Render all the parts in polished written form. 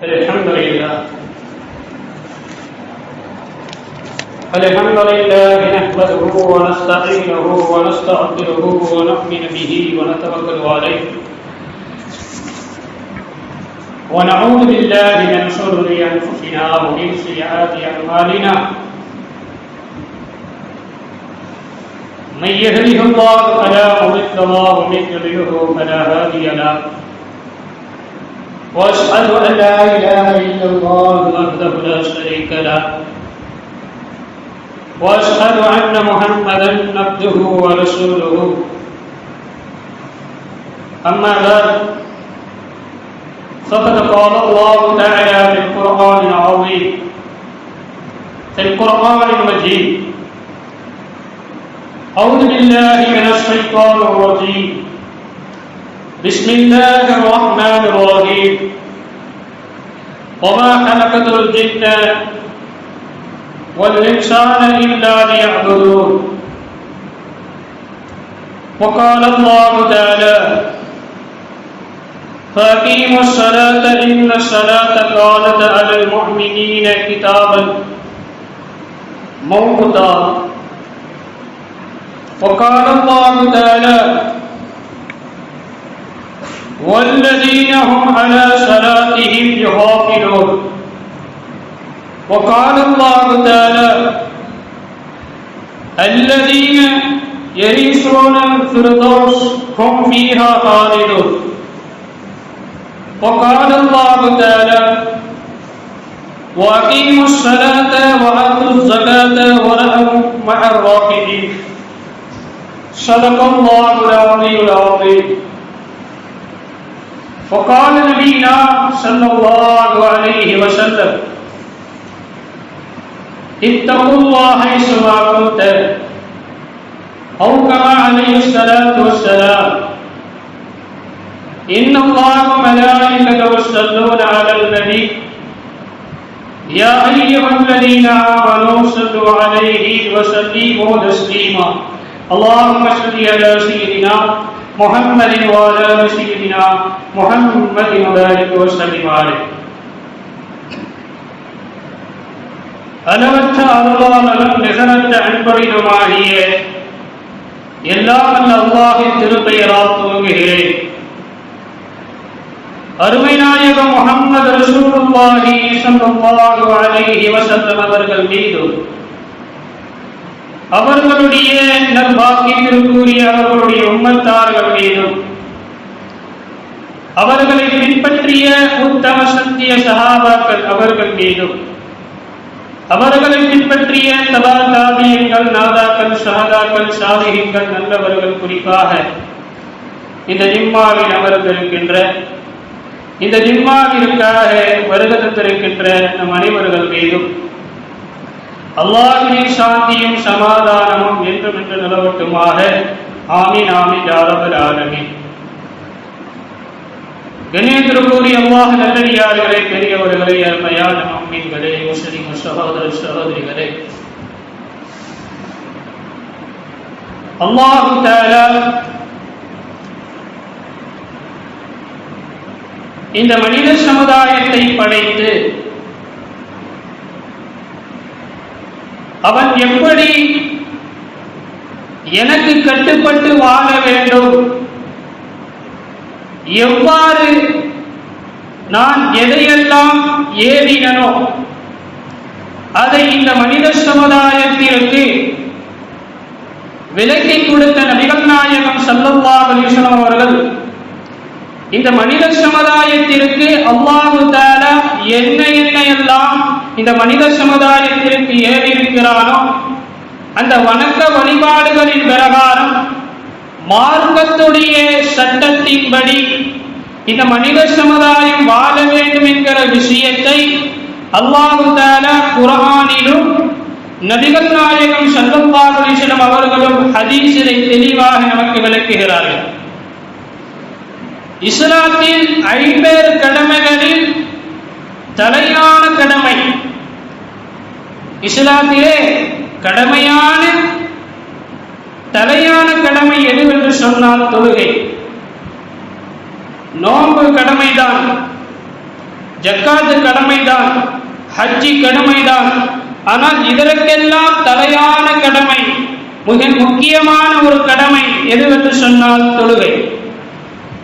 الحمد لله نحمده ونستعينه ونستغفره ونؤمن به ونتوكل عليه ونعوذ بالله من شرور انفسنا ومن سيئات اعمالنا من يهده الله فلا مضل له ومن يضلل فلا هادي له واشهد ان لا اله الا الله وحده لا شريك له واشهد ان محمدا عبده ورسوله اما بعد فقد قال الله تعالى في القران العظيم في القران المجيد اعوذ بالله من الشيطان الرجيم بسم الله الرحمن الرحيم وما خلقت الجن والإنسان إلا ليعبدون وقال الله تعالى فأقيموا الصلاة إن الصلاة كانت على المؤمنين كتابا موقوتا وقال الله تعالى والذين هم على صلاتهم يحافظون وقال الله تعالى الذين يرثون الفردوس هم فيها خالدون وقال الله تعالى وأقيموا الصلاة وآتوا الزكاة واركعوا مع الراكعين صدق الله العلي العظيم وقال نبينا صلى الله عليه وسلم اتقوا الله حيثما كنتم أو كما عليه الصلاة والسلام إن الله وملائكته يصلون على النبي يا أيها الذين آمنوا صلوا عليه وسلموا تسليما اللهم صل على سيدنا محمد وعلى سيدنا محمد وبارك وسلم عليه அளவற்ற அருளாளனும் நிகரற்ற அன்பரினுமாகிய எல்லாம் வல்ல அல்லாஹ்வின் திருப்பெயரால் துவங்குகிறேன். அருமை நாயகம் முஹம்மது ரசூலுல்லாஹி ஸல்லல்லாஹு அலைஹி வஸல்லம் அவர்கள் மீதும் அவர்களுடைய நற்பாக்கியத்திற்குரிய அவர்களுடைய உம்மத்தார்கள் மீதும் அவர்களை பின்பற்றிய உத்தம சத்திய சஹாபாக்கள் அவர்கள் மீதும் அவர்களை பின்பற்றிய தபா தாபியீன்கள் நாதாக்கள் ஷஹதாக்கள் சாலிஹீன்கள் நல்லவர்கள் குறிப்பாக இந்த ஜும்மாவில் அமர்ந்திருக்கின்ற இந்த ஜும்மாவிற்காக வருகை தந்திருக்கின்ற நம் அனைவர்கள் மீதும் அல்லாஹ்வின் சாந்தியும் சமாதானமும் என்றும் என்று நிலவட்டுமாக. ஆமீன் ஆமீன் யா ரப்பல் ஆலமீன். கண்ணியத்திற்குரிய அல்லாஹ் நல்லடியார்களே, பெரியவர்களே, அருமையான முஃமின்களே, முஸ்லிம் சகோதர சகோதரிகளே, அல்லாஹ் தஆலா இந்த மனித சமுதாயத்தை படைத்து அவன் எப்படி எனக்கு கட்டுப்பட்டு வாழ வேண்டும், எவ்வாறு நான் எதையெல்லாம் ஏவினோ அதை இந்த மனித சமுதாயத்திற்கு விலக்கி கொடுத்த நபிகள் நாயகம் ஸல்லல்லாஹு அலைஹி வஸல்லம் அவர்கள் இந்த மனித சமுதாயத்திற்கு அல்லாஹ் தஆலா என்னையெல்லாம் இந்த மனித சமுதாயத்திற்கு ஏறியிருக்கிறானோ அந்த வணக்க வழிபாடுகளின் பிரகாரம் மார்க்கத்துடைய சட்டத்தின்படி இந்த மனித சமுதாயம் வாழ வேண்டும் என்கிற விஷயத்தை அல்லாஹ் தஆலா குர்ஆனிலும் நபிகள் நாயகம் ஸல்லல்லாஹு அலைஹி வஸல்லம் அவர்களும் ஹதீஸிலே தெளிவாக நமக்கு விளக்குகிறார்கள். இஸ்லாத்தின் 50 கடமைகளில் தலையான கடமை, இஸ்லாத்திலே கடமையான தலையான கடமை எதுவென்று சொன்னால் தொழுகை. நோன்பு கடமைதான், ஜக்காத்து கடமைதான், ஹஜ்ஜி கடமைதான். ஆனால் இதற்கெல்லாம் தலையான கடமை, மிக முக்கியமான ஒரு கடமை எதுவென்று சொன்னால் தொழுகை.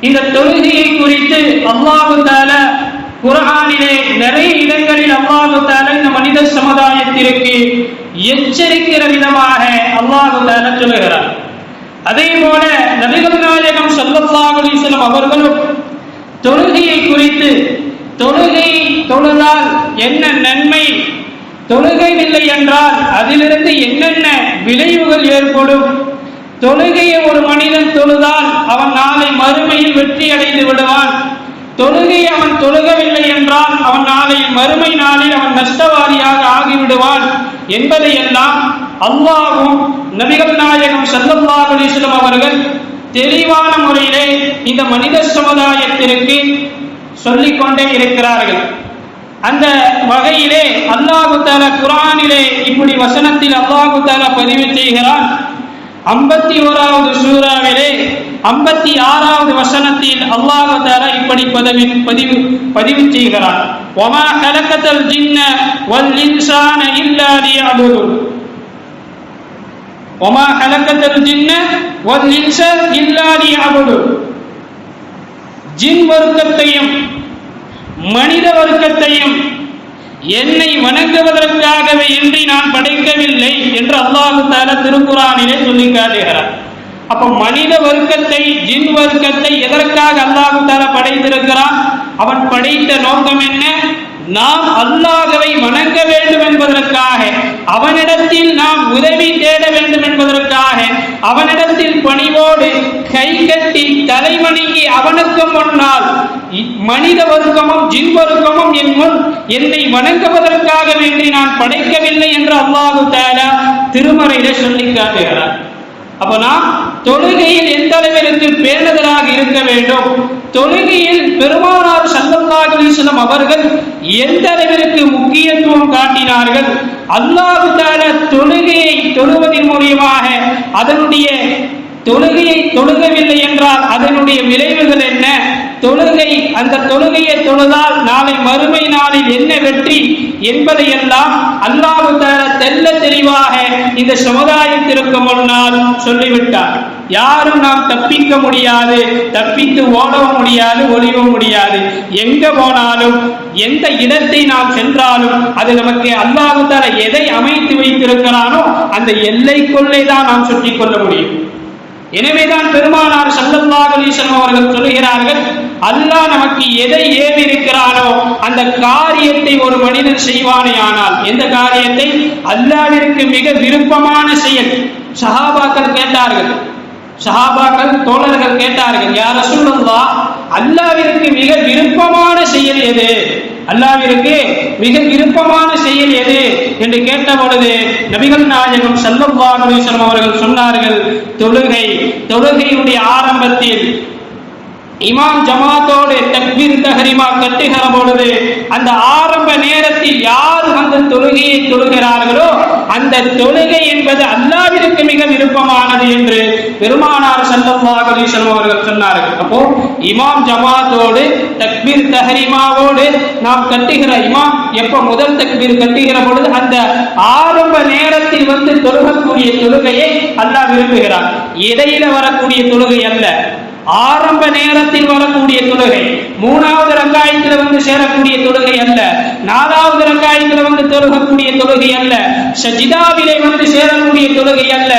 இந்த தொழுகையை குறித்து அல்லாஹ் தஆலா குர்ஆனிலே நிறைய இடங்களில் அல்லாஹ் தஆலா இந்த மனித சமுதாயத்திற்கு எச்சரிக்கிற விதமாக அல்லாஹ் தஆலா சொல்கிறார். அதே போல நபிகள் நாயகம் ஸல்லல்லாஹு அலைஹி வஸல்லம் அவர்களும் தொழுகையை குறித்து, தொழுகை தொழுதால் என்ன நன்மை, தொழுகை இல்லை என்றால் அதிலிருந்து என்னென்ன விளைவுகள் ஏற்படும், தொழுகையை ஒரு மனிதன் தொழுதால் அவன் நாளை மறுமையில் வெற்றி அடைந்து விடுவான், தொழுகையை அவன் தொழுகவில்லை என்றால் அவன் நாளை மறுமை நாளில் அவன் நஷ்டவாதியாக ஆகிவிடுவான் என்பதையெல்லாம் அல்லாஹ்வும் நபிகள் நாயகம் ஸல்லல்லாஹு அலைஹி வஸல்லம் அவர்கள் தெளிவான முறையிலே இந்த மனித சமுதாயத்திற்கு சொல்லிக் கொண்டே இருக்கிறார்கள். அந்த வகையிலே அல்லாஹ் தஆலா குர்ஆனிலே இப்படி வசனத்தில் அல்லாஹ் தஆலா பதிவு செய்கிறான். 51வது சூராவிலே 56வது வசனத்தில் அல்லாஹ் தஆலா இப்படி பதிவு செய்கிறான். வமா கலகத்தல் ஜின்ன வல் இன்சான இல்லா லியஅபுதுன். வமா கலகத்தல் ஜின்ன வல் இன்ஸ இல்லா லியஅபுதுன். ஜின் வர்க்கத்தையும் மனித வர்க்கத்தையும் என்னை வணங்குவதற்காகவே இன்றி நான் படைக்கவில்லை என்று அல்லாஹ் தஆலா திருக்குர்ஆனிலே சொல்லி காட்டுகிறார். அப்ப மனித வர்க்கத்தை, ஜின் வர்க்கத்தை எதற்காக அல்லாஹ் தஆலா படைத்திருக்கிறான்? அவன் படைத்த நோக்கம் என்ன? நாம் அல்லாஹ்வை வணங்க வேண்டும் என்பதற்காக, அவனிடத்தில் நாம் உதவி தேட வேண்டும் என்பதற்காக, அவனிடத்தில் பணிவோடு கை கட்டி தலைவணங்கி அவனுக்கு முன்னால் மனித வர்க்கமும் ஜின் வர்க்கமும் என் முன் என்னை வணங்குவதற்காக வேண்டி நான் படைக்கவில்லை என்று அல்லாஹ் தஆலா திருமறையிலே சொல்லி காட்டுகிறார். அப்ப நாம் தொழுகையில் எந்த அளவிற்கு பேணுதலாக இருக்க வேண்டும், தொழுகையில் பெருமானார் ஸல்லல்லாஹு அலைஹி வஸல்லம் அவர்கள் எந்த அளவிற்கு முக்கியத்துவம் காட்டினார்கள், அல்லாஹ் தஆலா தொழுகையை தொழுவதன் மூலமாக அதனுடைய தொழுகையை தொழுகவில்லை என்றால் அதனுடைய விளைவுகள் என்ன, தொழுகை அந்த தொழுகையை தொழுதால் நாளை மறுமை நாளில் என்ன வெற்றி என்பதையெல்லாம் அல்லாஹ் தஆலா தெள்ள தெளிவாக இந்த சமுதாயத்திற்கு முன்னால் சொல்லிவிட்டார். யாரும் நாம் தப்பிக்க முடியாது, தப்பித்து ஓடவும் முடியாது, ஒளியவும் முடியாது. எங்க போனாலும் எந்த இடத்தை நாம் சென்றாலும் அது நமக்கு அல்லாஹ் தஆலா எதை அமைத்து வைத்திருக்கிறானோ அந்த எல்லைக்குள்ளே தான் நாம் சுற்றிக் கொள்ள முடியும். எனவேதான் பெருமானார் ஸல்லல்லாஹு அலைஹி வஸல்லம் அவர்கள் சொல்கிறார்கள், அல்லாஹ் நமக்கு எதை ஏவி இருக்கிறானோ அந்த காரியத்தை ஒரு மனிதன் செய்வானே ஆனால், எந்த காரியத்தை? அல்லாஹ்விற்கு மிக விருப்பமான செயல். சஹாபாக்கள் கேட்டார்கள், சஹாபாக்கள் தோழர்கள் கேட்டார்கள், யா ரசூலுல்லாஹ், அல்லாஹ்விற்கு மிக விருப்பமான செயல் எது, அல்லாஹ்விற்கு மிக விருப்பமான செயல் எது என்று கேட்ட பொழுது நபிகள் நாயகம் ஸல்லல்லாஹு அலைஹி வஸல்லம் அவர்கள் சொன்னார்கள், தொழுகை. தொழுகையுடைய ஆரம்பத்தில் இமாம் ஜமாத்தோடு தக்பீர் தஹ்ரீமா கட்டுகிற பொழுது அந்த ஆரம்ப நேரத்தில் யார் அந்த தொழுகையை தொழுகிறார்களோ அந்த தொழுகை என்பது அல்லாஹ்விற்கு மிக விருப்பமானது என்று பெருமானார் ஸல்லல்லாஹு அலைஹி வஸல்லம் அவர்கள் சொன்னார்கள். அப்போ இமாம் ஜமாத்தோடு தக்பீர் தஹ்ரீமாவோடு நாம் கட்டுகிற இமாம் எப்ப முதல் தக்பீர் கட்டுகிற பொழுது அந்த ஆரம்ப நேரத்தில் வந்து தொழுகக்கூடிய தொழுகையை அல்லாஹ் விரும்புகிறார். இடையில வரக்கூடிய தொழுகை அல்ல, ஆரம்ப நேரத்தில் வரக்கூடிய தொழுகை. மூணாவது ரக்காயத்தில் வந்து சேரக்கூடிய தொழுகை அல்ல, நாலாவது ரக்காயத்தில் வந்து தொழுகக்கூடிய தொழுகை அல்ல, சஜிதாவிலே வந்து சேரக்கூடிய தொழுகை அல்ல.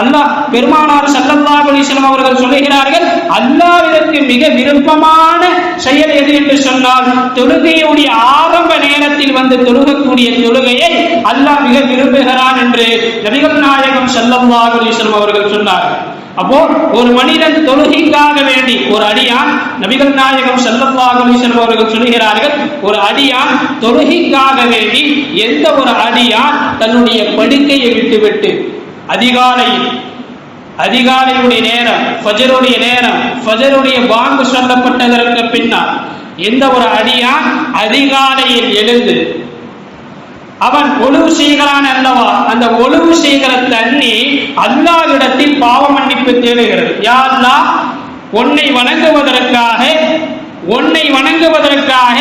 அல்லாஹ் பெருமானார் ஸல்லல்லாஹு அலைஹி வஸல்லம் அவர்கள் சொல்கிறார்கள், அல்லாஹ்விற்கு மிக விருப்பமான செயல் எது என்று சொன்னால் தொழுகையுடைய ஆரம்ப நேரத்தில் வந்து தொழுகக்கூடிய தொழுகையை அல்லாஹ் மிக விரும்புகிறான் என்று நபிகள் நாயகம் ஸல்லல்லாஹு அலைஹி வஸல்லம் அவர்கள் சொன்னார்கள். அப்போ ஒரு மனிதன் தொழுகைக்காக வேண்டி, ஒரு அடியான், நபிகள் நாயகம் ஸல்லல்லாஹு அலைஹி வஸல்லம் அவர்கள் சொல்கிறார்கள், ஒரு அடியான் தொழுகைக்காக வேண்டி, எந்த ஒரு அடியான் தன்னுடைய படுக்கையை விட்டுவிட்டு அதிகாலையுடைய நேரம், ஃபஜ்ருடைய நேரம், ஃபஜ்ருடைய பாங்கு சொல்லப்பட்டதற்கு பின்னால் எந்த ஒரு அடியான் அதிகாலையில் எழுந்து அவன் ஒழுவு செய்கிறான் அல்லவா, அந்த ஒழுவு செய்கிற தண்ணி அல்லாஹ்விடத்தில் பாவ மன்னிப்பு தேடுகிறது. யா அல்லாஹ், உன்னை வணங்குவதற்காக உன்னை வணங்குவதற்காக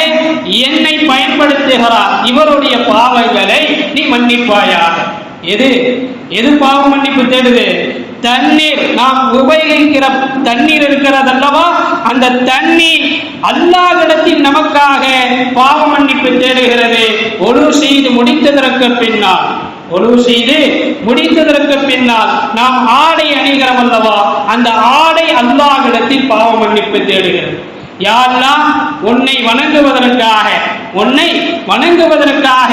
என்னை பயன்படுத்துகிறார். இவருடைய பாவங்களை நீ மன்னிப்பாயாக. எது பாவ மன்னிப்பு தேடுது? தண்ணீர், நாம் உபயோகிக்கிற தண்ணீர் இருக்கிறதல்லவா, அந்த தண்ணீர் அல்லாஹ்விடத்தில் நமக்காக பாவ மன்னிப்பு தேடுகிறது. ஒழு செய்து முடித்ததற்கு பின்னால் நாம் ஆடை அணிகிறோம் அல்லவா, அந்த ஆடை அல்லாஹ்விடத்தில் பாவ மன்னிப்பு தேடுகிறது. யா அல்லாஹ், உன்னை வணங்குவதற்காக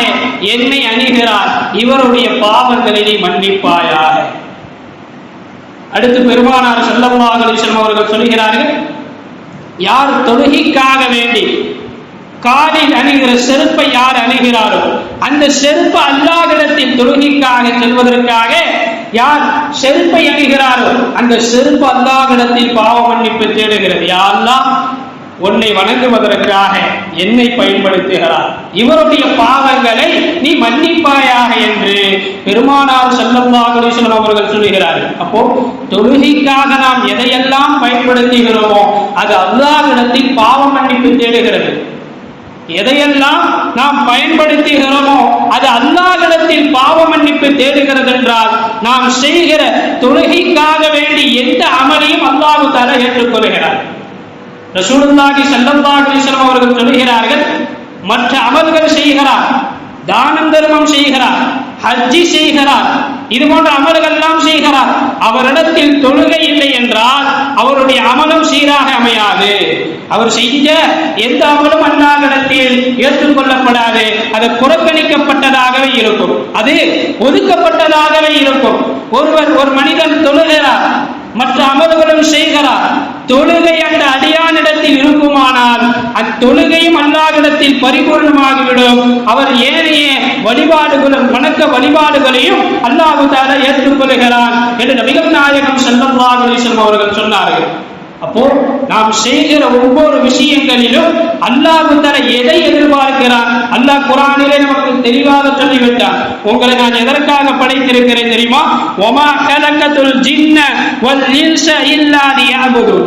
என்னை அணிகிறார், இவருடைய பாவங்களை நீ மன்னிப்பாயாக. அடுத்து பெருமானார் ஸல்லல்லாஹு அலைஹி வஸல்லம் அவர்கள் சொல்கிறார்கள், யார் தொழுகைக்காக வேண்டி காலில் அணிகிற செருப்பை யார் அணிகிறாரோ, அந்த செருப்பு அல்லாஹ்விடத்தில் தொழுகைக்காக செல்வதற்காக யார் செருப்பை அணிகிறாரோ, அந்த செருப்பு அல்லாஹ்விடத்தில் பாவ மன்னிப்பு தேடுகிறது. யா அல்லாஹ், உன்னை வணங்குவதற்காக என்னை பயன்படுத்துகிறார், இவருடைய பாவங்களை நீ மன்னிப்பாயாக என்று பெருமானார் ஸல்லல்லாஹு அலைஹி வஸல்லம் அவர்கள் சொல்கிறார்கள். அப்போ தொழுகைக்காக நாம் எதையெல்லாம் பயன்படுத்துகிறோமோ அது அல்லாஹ்விடத்தில் பாவ மன்னிப்பு தேடுகிறது. எதையெல்லாம் நாம் பயன்படுத்துகிறோமோ அது அல்லாஹ்விடத்தில் பாவ மன்னிப்பு தேடுகிறது என்றால், நாம் செய்கிற தொழுகைக்காக வேண்டி எந்த அமலையும் அல்லாஹ் தஆலா ஏற்றுக்கொள்கிறார். ரசூலுல்லாஹி ஸல்லல்லாஹு அலைஹி வஸல்லம் அவர்கள் சொல்கிறார்கள், மற்ற அமல்கள் செய்கிறார், தானம் தர்மம் செய்கிறார், ஹஜ்ஜி செய்கிறார், இது போன்ற அமல்கள் எல்லாம் செய்கிறார், அவரிடத்தில் தொழுகை இல்லை என்றால் அவருடைய அமலும் சீராக அமையாது. அவர் செஞ்ச எந்த அமலும் அல்லாஹ்விடத்தில் ஏற்றுக்கொள்ளப்படாது. அது புறக்கணிக்கப்பட்டதாகவே இருக்கும், அது ஒதுக்கப்பட்டதாகவே இருக்கும். ஒரு மனிதன் தொழுகிறார், மற்ற அமல்களும் செய்கிறார், தொழுகை அந்த அடியானிடத்தில் இருக்குமானால் அத்தொழுகையும் அல்லாஹ்விடத்தில் பரிபூர்ணமாகிவிடும். அவர் ஏனைய வழிபாடுகளும் வணக்க வழிபாடுகளையும் அல்லாஹ் தஆலா ஏற்றுக்கொள்கிறான் என்று நபிகள் நாயகம் ஸல்லல்லாஹு அலைஹி வஸல்லம் அவர்கள் சொன்னார்கள். அப்போ நாம் செய்கிற ஒவ்வொரு விஷயங்களிலும் அல்லாஹ் தஆலா எதை எதிர்பார்க்கிறான்? அல்லாஹ் குர்ஆனிலே நமக்கு தெளிவாக சொல்லிவிட்டான். உங்களை நான் எதற்காக படைத்திருக்கிறேன் தெரியுமா? வமா கலகத்துல் ஜின்ன வல் இன்ஸ இல்லா லியஅபுது.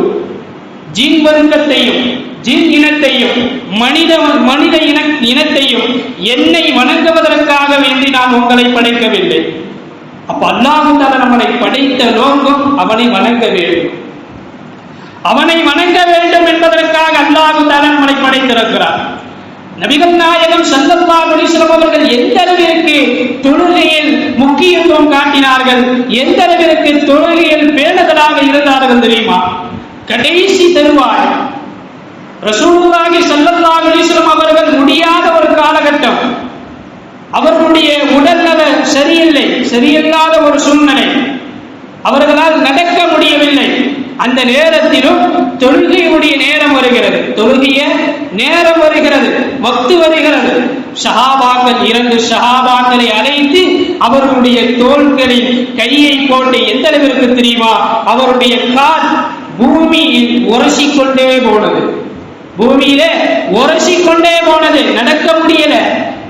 ஜின் வர்க்கத்தையும் ஜின் இனத்தையும் மனித இனத்தையும் என்னை வணங்குவதற்காக வேண்டி நான் உங்களை படைக்கவில்லை. அப்ப அல்லாஹ் தஆலா நம்மை படைத்த நோக்கம் அவனை வணங்க வேண்டும். அவனை வணங்க வேண்டும் என்பதற்காக அல்லாஹ் தஆலா நம்மை படைத்திருக்கிறார். நபிகள் நாயகம் ஸல்லல்லாஹு அலைஹி வஸல்லம் அவர்கள் எந்த அளவிற்கு தொழுகையில் முக்கியத்துவம் காட்டினார்கள், எந்த அளவிற்கு தொழுகையில் பேணுதலாக இருந்தார்கள் தெரியுமா? கடைசி தருவாய் ரசூலுல்லாஹி ஸல்லல்லாஹு அலைஹி வஸல்லம் அவர்கள் முடியாத ஒரு காலகட்டம், அவர்களுடைய உடல்நல சரியில்லாத ஒரு சூழ்நிலை, அவர்களால் நடக்க முடியவில்லை. அந்த நேரத்திலும் தொழுகையுடைய நேரம் வருகிறது, வக்து வருகிறது. சஹாபாக்கள் 2 சஹாபாக்களை அழைத்து அவர்களுடைய தோள்களில் கையை போட்டு எந்த அளவிற்கு தெரியுமா, அவருடைய கால் பூமியில் உரசிக்கொண்டே போனது, நடக்க முடியல.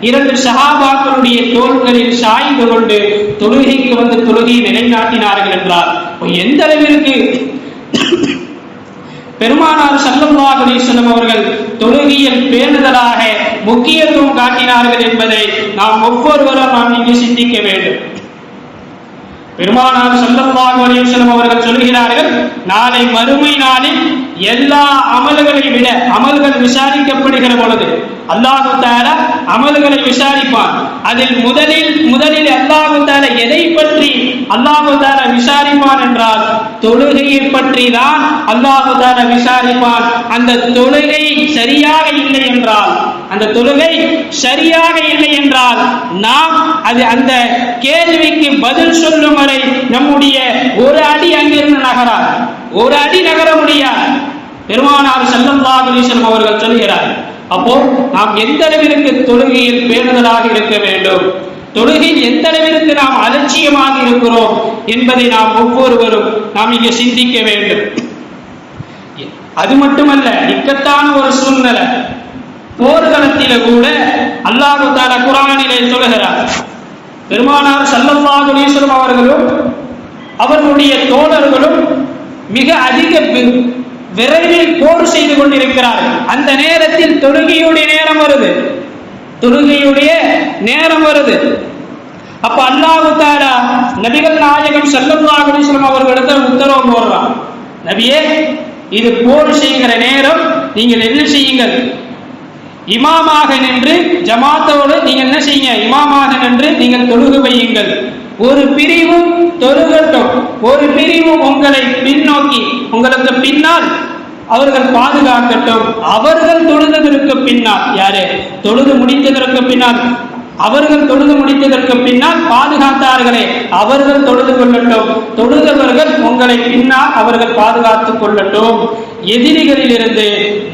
2 சஹாபாக்களுடைய தோள்களில் சாய்ந்து கொண்டு தொழுகைக்கு வந்து தொழுகையை நிலைநாட்டினார்கள் என்றால் எந்த அளவிற்கு பெருமானார் ஸல்லல்லாஹு அலைஹி வஸல்லம் அவர்கள் தொழுகையில் பேணுதலாக முக்கியத்துவம் காட்டினார்கள் என்பதை நாம் ஒவ்வொருவரும் இங்கு சிந்திக்க வேண்டும். பெருமானார் ஸல்லல்லாஹு அலைஹி வஸல்லம் அவர்கள் சொல்கிறார்கள், நாளை மறுமை நாளில் எல்லா அமல்களை விட அமல்கள் விசாரிக்கப்படுகிற பொழுது அல்லாஹ் தஆலா அமல்களை விசாரிப்பான். அதில் முதலில் அல்லாஹ் தஆலா எதை பற்றி அல்லாஹ் தஆலா விசாரிப்பான் என்றால் தொழுகையை பற்றி தான் அல்லாஹ் தஆலா விசாரிப்பான். அந்த தொழுகை சரியாக இல்லை என்றால் நாம் அந்த கேள்விக்கு பதில் சொல்லும் வரை நம்முடைய ஒரு அடி அங்கிருந்து நகர முடியாது. பெருமானார் ஸல்லல்லாஹு அலைஹி வஸல்லம் அவர்கள் சொல்கிறார்கள். அப்போ நாம் எந்த அளவிற்கு தொழுகையில் பேணுதலாக இருக்க வேண்டும், தொழுகையில் எந்த அளவிற்கு நாம் அலட்சியமாக இருக்கிறோம் என்பதை நாம் ஒவ்வொருவரும் நாம் இங்கே சிந்திக்க வேண்டும். அது மட்டுமல்ல, இக்கட்டான ஒரு சூழ்நிலை போர்க்களத்தில கூட அல்லாஹ் தஆலா குர்ஆனிலே சொல்கிறார், பெருமானார் ஸல்லல்லாஹு அலைஹி வஸல்லம் அவர்களும் அவர்களுடைய தோழர்களும் மிக அதிக விரைவில் போர் செய்து கொண்டிருக்கிறார்கள். அந்த நேரத்தில் தொழுகையுடைய நேரம் வருது, தொழுகையுடைய நேரம் வருது. அப்ப அல்லாஹ் தஆலா நபிகள் நாயகம் ஸல்லல்லாஹு அலைஹி வஸல்லம் அவர்களிடம் உத்தரவு போடுறான், நபியே இது போர் செய்கிற நேரம், நீங்கள் என்ன செய்யுங்கள், இமாமாக நின்று ஜமாத்தோடு நீங்கள் என்ன செய்யுங்க, இமாமாக நின்று நீங்கள் தொழுகு வையுங்கள். ஒரு பிரிவு தொழுகட்டும், ஒரு பிரிவு உங்களை பின்னோக்கி உங்களுக்கு பின்னால் அவர்கள் பாதுகாக்கட்டும். அவர்கள் தொழுததற்கு பின்னால், யாரு தொழுது முடித்ததற்கு பின்னால், அவர்கள் தொழுது முடித்ததற்கு பின்னால் பாதுகாத்தார்களே அவர்கள் தொழுது கொள்ளட்டும். தொழுதவர்கள் உங்களை பின்னால் அவர்கள் பாதுகாத்துக் கொள்ளட்டும். எதிரிகளில் இருந்து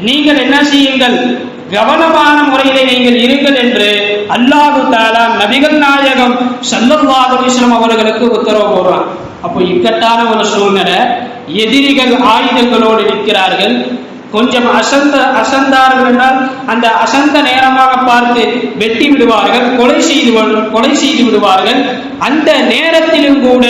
நீங்கள் என்ன செய்யுங்கள், கவனமான முறையிலே நீங்கள் இருங்கள் என்று அல்லாஹ் தஆலா நபிகள் நாயகம் ஸல்லல்லாஹு அலைஹி வஸல்லம் அவர்களுக்கு உத்தரவு போடுறான். அப்போ இக்கட்டான ஒரு சூழ்நிலை, எதிரிகள் ஆயுதங்களோடு நிற்கிறார்கள். கொஞ்சம் அசந்தார்கள் என்றால் அந்த அசந்த நேரமாக பார்த்து வெட்டி விடுவார்கள், கொலை செய்து விடுவார்கள். அந்த நேரத்திலும் கூட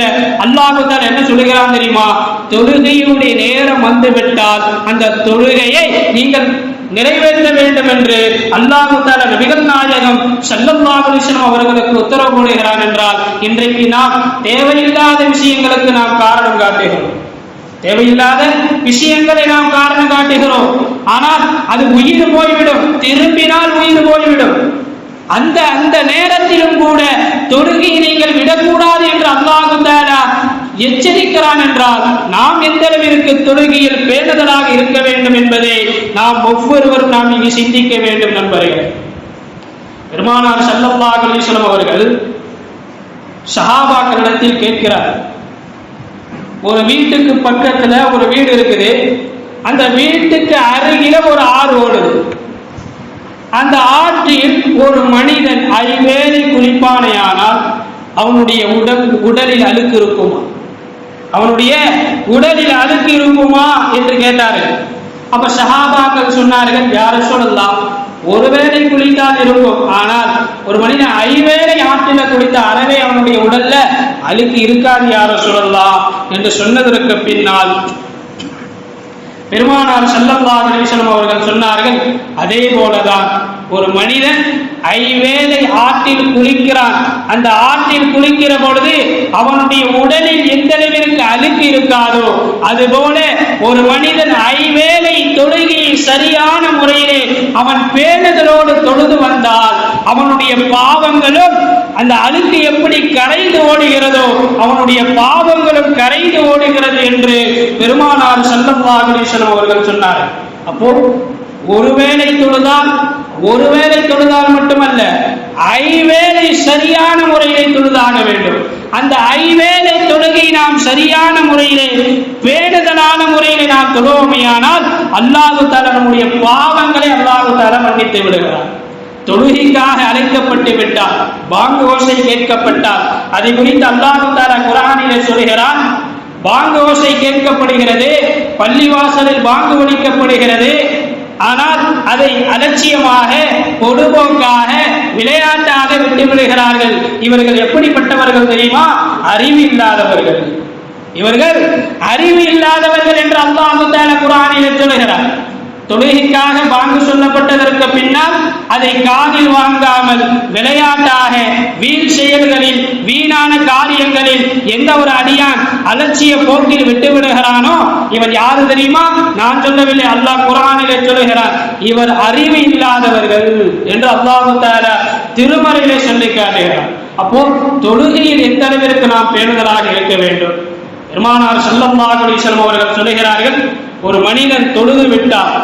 அல்லாஹ் தஆலா என்ன சொல்லுகிறான் தெரியுமா, தொழுகையுடைய நேரம் வந்துவிட்டால் அந்த தொழுகையை நீங்கள் நிறைவேற்ற வேண்டும் என்று அல்லாஹ் தஆலா நபிகள் நாயகம் ஸல்லல்லாஹு அலைஹி வஸல்லம் அவர்களுக்கு உத்தரவு போடுகிறான். என்றால் இன்றைக்கு நாம் தேவையில்லாத விஷயங்களுக்கு நாம் காரணம் காட்டுகிறோம், தேவையில்லாத விஷயங்களை நாம் காரணம் காட்டுகிறோம். ஆனால் அது உயிர் போய்விடும், திரும்பினால் உயிர் போய்விடும். அந்த நேரத்திலும் கூட தொழுகையை நீங்கள் விடக்கூடாது என்று அல்லாஹ் தஆலா எச்சரிக்கிறான். என்றால் நாம் எந்த அளவிற்கு தொழுகையில் பேணுதலாக இருக்க வேண்டும் என்பதை நாம் ஒவ்வொருவரும் நாம் இங்கு சிந்திக்க வேண்டும். நண்பர்களே, பெருமானார் ஸல்லல்லாஹு அலைஹி வஸல்லம் அவர்கள் சஹாபாக்களிடத்தில் கேட்கிறார், ஒரு வீட்டுக்கு பக்கத்துல ஒரு வீடு இருக்குது, அந்த வீட்டுக்கு அருகில ஒரு ஆறு ஓடுது. அந்த ஆற்றில் ஒரு மனிதன் ஐவேளை குளிப்பானையானால் அவனுடைய உடலில் அழுக்கு இருக்குமா, அவனுடைய உடலில் அழுக்கு இருக்குமா என்று கேட்டார்கள். அப்ப சஹாபாக்கள் சொன்னார்கள், யார சொல்லலாம், ஒருவேளை குளித்தால் இருக்கும், ஆனால் ஒரு மனிதன் ஐவேளை ஆற்றில குளித்த அறவே அவனுடைய உடல்ல அழுக்கு இருக்காது யார சொல்லலாம் என்று சொன்னதற்கு பின்னால் பெருமானார் ஸல்லல்லாஹு அலைஹி வஸல்லம் அவர்கள் சொன்னார்கள், அதே போலதான் ஒரு மனிதன் ஐவேளை ஆற்றில் குளிக்கிறான், அந்த ஆற்றில் குளிக்கிற பொழுது அவனுடைய உடலில் எந்த அளவிற்கு அழுக்கு இருக்காதோ அதுபோல ஒரு மனிதன் ஐவேளை தொழுகையை சரியான முறையிலே அவன் பேணுதலோடு தொழுது வந்தால் அவனுடைய பாவங்களும் அந்த அழுக்கு எப்படி கரைந்து ஓடுகிறதோ அவனுடைய பாவங்களும் கரைந்து ஓடுகிறது என்று பெருமானார் ஸல்லல்லாஹு அலைஹி வஸல்லம் அவர்கள் சொன்னார்கள். அப்போ ஒருவேளை தொழுதால் மட்டுமல்ல, ஐவேளை சரியான முறையிலே தொழுதாக வேண்டும். அந்த ஐவேளை தொழுகை நாம் சரியான முறையிலே பேணுதலான முறையிலே நாம் தொழுவோமையானால் அல்லாஹ் தஆலா நம்முடைய பாவங்களை அல்லாஹ் தஆலா மன்னித்து விடுகிறார். தொழுகைக்காக அழைக்கப்பட்டு விட்டால், பாங்கு ஓசை கேட்கப்பட்டால், அதை குறித்து அல்லாஹ் தஆலா குர்ஆனிலே சொல்கிறான், பாங்கு ஓசை கேட்கப்படுகிறது, பள்ளிவாசலில் பாங்கு ஒலிக்கப்படுகிறது, ஆனால் அதை அலட்சியமாக பொதுபோக்காக விளையாட்டாக விட்டுவிடுகிறார்கள். இவர்கள் எப்படிப்பட்டவர்கள் தெரியுமா, அறிவு இல்லாதவர்கள். இவர்கள் அறிவு இல்லாதவர்கள் என்று அல்லாஹ் தஆலா குர்ஆனிலே சொல்கிறார். தொழுகைக்காக பாங்கு சொல்லப்பட்டதற்கு பின்னால் அதை காதில் வாங்காமல் விளையாட்டாக வீண் செயல்களில் வீணான காரியங்களில் எந்த ஒரு அடியான் அலட்சிய போக்கில் விட்டு விடுகிறானோ இவன் யாரு தெரியுமா, நான் சொல்லவில்லை, அல்லாஹ் குர்ஆனிலே சொல்லுகிறார், இவர் அறிவு இல்லாதவர்கள் என்று அல்லாஹ் தஆலா திருமறையிலே சொல்லி காட்டுகிறார். அப்போ தொழுகையில் எந்த அளவிற்கு நாம் பேணுதலாக இருக்க வேண்டும். பெருமானார் ஸல்லல்லாஹு அலைஹி வஸல்லம் அவர்கள் சொல்லுகிறார்கள், ஒரு மனிதன் தொழுது விட்டால்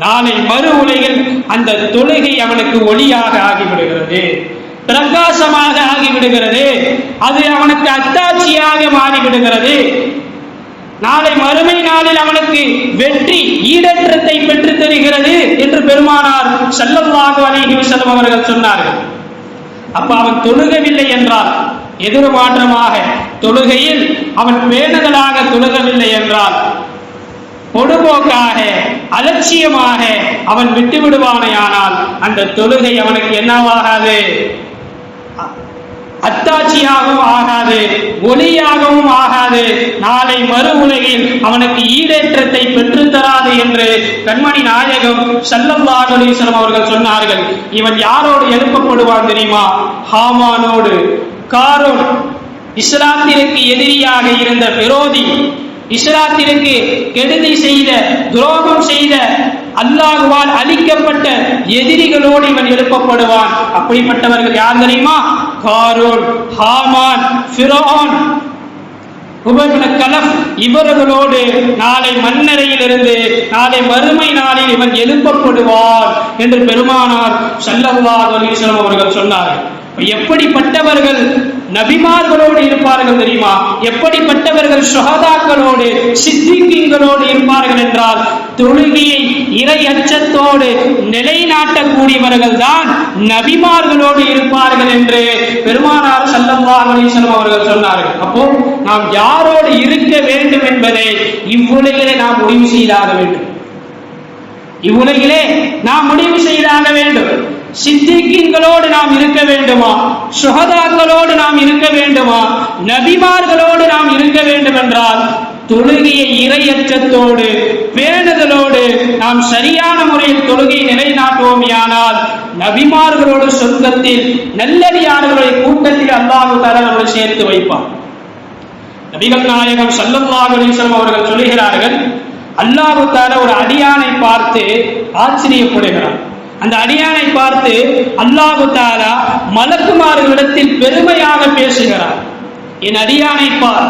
நாளை மறு உலகில் அந்த தொழுகை அவனுக்கு ஒளியாக ஆகிவிடுகிறது, பிரகாசமாக ஆகிவிடுகிறது, அது அவனுக்கு அத்தாட்சியாக மாறிவிடுகிறது. நாளை மறுமை நாளில் அவனுக்கு வெற்றி ஈடற்றத்தை பெற்று தருகிறது என்று பெருமானார் ஸல்லல்லாஹு அலைஹி வஸல்லம் அவர்கள் சொன்னார்கள். அப்ப அவன் தொழுகவில்லை என்றால், எதிர்மாற்றமாக தொழுகையில் அவன் பேணுதலாக தொழுகவில்லை என்றால், பொதுபோக்காக அலட்சியமாக அவன் விட்டு விடுவானேயானால் அந்த தொழுகை அவனுக்கு என்னவாகாது, அத்தாட்சியாகவும் ஆகாது, ஒளியாகவும் ஆகாது, நாளை மறு உலகில் அவனுக்கு ஈடேற்றத்தை பெற்றுத்தராது என்று கண்மணி நாயகம் ஸல்லல்லாஹு அலைஹி வஸல்லம் அவர்கள் சொன்னார்கள். இவன் யாரோடு எழுப்பப்படுவான் தெரியுமா? ஹாமானோடு. காரூன் இஸ்லாத்திற்கு எதிரியாக இருந்த விரோதி, இஸ்லாத்திற்கு கெடுதி செய்த, துரோகம் செய்த, அல்லாஹ்வால் அழிக்கப்பட்ட எதிரிகளோடு இவன் எழுப்பப்படுவான். அப்படிப்பட்டவர்கள் யார் தெரியுமா? காரூன், ஹாமான், ஃபிரௌன், உபய் இப்னு கலஃப் இவர்களோடு நாளை மண்ணறையில் இருந்து நாளை மறுமை நாளில் இவன் எழுப்பப்படுவான் என்று பெருமானார் ஸல்லல்லாஹு அலைஹி வஸல்லம் அவர்கள் சொன்னார்கள். எப்படிப்பட்டவர்கள் நபிமார்களோடு இருப்பார்கள் தெரியுமா? எப்படிப்பட்டவர்கள் ஷுஹதாக்களோடு, சித்திகீன்களோடு இருப்பார்கள் என்றால், தொழுகையை இறை அச்சத்தோடு நிலைநாட்டக்கூடியவர்கள் தான் நபிமார்களோடு இருப்பார்கள் என்று பெருமானார் ஸல்லல்லாஹு அலைஹி வஸல்லம் அவர்கள் சொன்னார்கள். அப்போ நாம் யாரோடு இருக்க வேண்டும் என்பதை இவ்வுலகிலே நாம் முடிவு செய்தாக வேண்டும். இவ்வுலகிலே நாம் முடிவு செய்தாக வேண்டும். சித்திகீன்களோடு நாம் இருக்க வேண்டுமா? ஷுஹதாக்களோடு நாம் இருக்க வேண்டுமா? நபிமார்களோடு நாம் இருக்க வேண்டும் என்றால் தொழுகையை இறையச்சத்தோடு பேணுதலோடு நாம் சரியான முறையில் தொழுகையை நிலைநாட்டுவோமையானால் நபிமார்களோடு சொர்க்கத்தில் நல்லடியார்களுடைய கூட்டத்தில் அல்லாஹ் தஆலா நம்மை சேர்த்து வைப்பார். நபிகள் நாயகம் ஸல்லல்லாஹு அலைஹி வஸல்லம் அவர்கள் சொல்கிறார்கள், அல்லாஹ் தஆலா ஒரு அடியானை பார்த்து ஆச்சரியப்படுகிறார். அந்த அடியானை பார்த்து அல்லாஹ் தஆலா மலக்குமார்களிடத்தில் பெருமையாக பேசுகிறார். என் அடியானை பார்,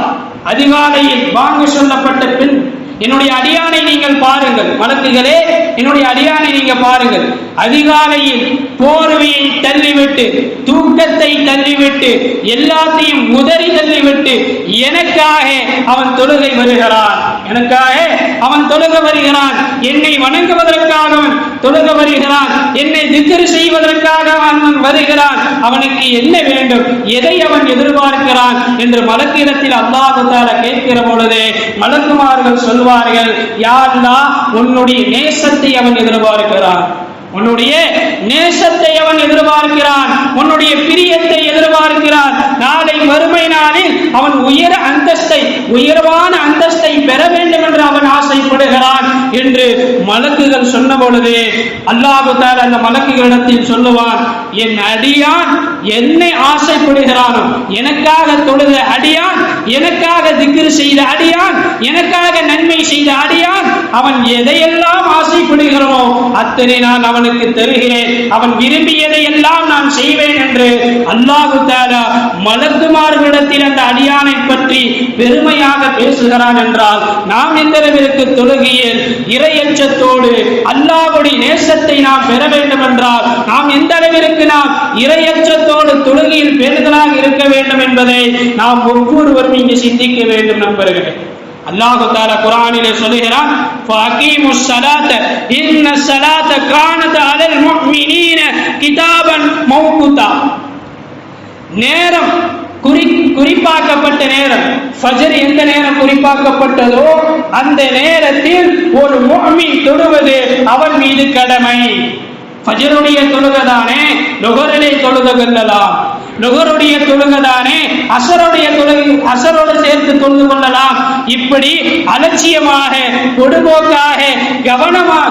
அதிகாலையில் வாங்க சொல்லப்பட்ட பின் என்னுடைய அடியானை நீங்கள் பாருங்கள். மலக்குகளே, என்னுடைய அடியானை நீங்க பாருங்கள். அதிகாலையில் போர்வையை தள்ளிவிட்டு, தூக்கத்தை தள்ளிவிட்டு, எல்லாத்தையும் உதறி தள்ளிவிட்டு எனக்காக அவன் தொழுகை வருகிறான். எனக்காக அவன் தொழுக வருகிறான். என்னை வணங்குவதற்காக அவன் தொழுக வருகிறான். என்னை திக்ர் செய்வதற்காக அவன் வருகிறான். அவனுக்கு என்ன வேண்டும், எதை அவன் எதிர்பார்க்கிறான் என்று மலக்கிடத்தில் அல்லாஹ் தஆலா கேட்கிற பொழுது மலக்குமார்கள் சொல்வார்கள், யா அல்லாஹ், உன்னுடைய நேசத்தை அவன் எதிர்பார்க்கிறான். உன்னுடைய நேசத்தை அவன் எதிர்பார்க்கிறான். உன்னுடைய பிரியத்தை எதிர்பார்க்கிறான். நாளை மறுமை நாளில் அவன் உயர அந்தஸ்தை, உயர்வான அந்தஸ்தை பெற வேண்டும் என்று அவன் ஆசைப்படுகிறான் என்று மலக்குகள் சொன்ன பொழுது அல்லாஹ் தஆலா அந்த மலக்குகளிடத்தில் சொல்லுவான், என் அடியான் என்னை ஆசைப்படுகிறானோ, எனக்காக தொழுத அடியான், எனக்காக திக்ர் செய்த அடியான், எனக்காக நன்மை செய்த அடியான், அவன் எதையெல்லாம் ஆசைப்படுகிறானோ அத்தனை நான் அவனுக்கு தருகிறேன். அவன் விரும்பியதை எல்லாம் நான் செய்வேன் என்று அல்லாஹ் தஆலா மலக்குமார்களிடத்தில் அந்த அடியானை பற்றி பெருமையாக பேசுகிறான் என்றால், நாம் எந்த அளவிற்கு தொழுகையில் இறையச்சத்தோடு அல்லாஹ்வுடைய நேசத்தை நாம் பெற வேண்டும் என்றால், நாம் எந்த அளவிற்கு நாம் இறையச்சத்தோடு தொழுகையில் பேணுதலாக இருக்க வேண்டும் என்பதை நாம் ஒவ்வொருவரும் இங்கு சிந்திக்க வேண்டும் நண்பர்களே. அல்லாஹ் தஆலா குர்ஆனிலே சொல்கிறான், ஃபஅகீமுஸ் ஸலாத இன்னஸ் ஸலாத கானத் அலல் முஃமினீன கிதாபன் மௌகூதா. நேரம் குறிப்பாக்கப்பட்ட நேரம், ஃபஜ்ர் எந்த நேரம் குறிப்பாக்கப்பட்டதோ அந்த நேரத்தில் ஒரு முஃமின் தொழுவது அவன் மீது கடமை. ஃபஜ்ருடைய தொழுகதானே லுஹரிலே தொழுக கொள்ளலாம், லுஹருடைய தொழுகதானே அஸருடைய தொழுகை அஸரோடு சேர்த்து தொழுது கொள்ளலாம். இப்படி அலட்சியமாக, பொடுபோக்காக,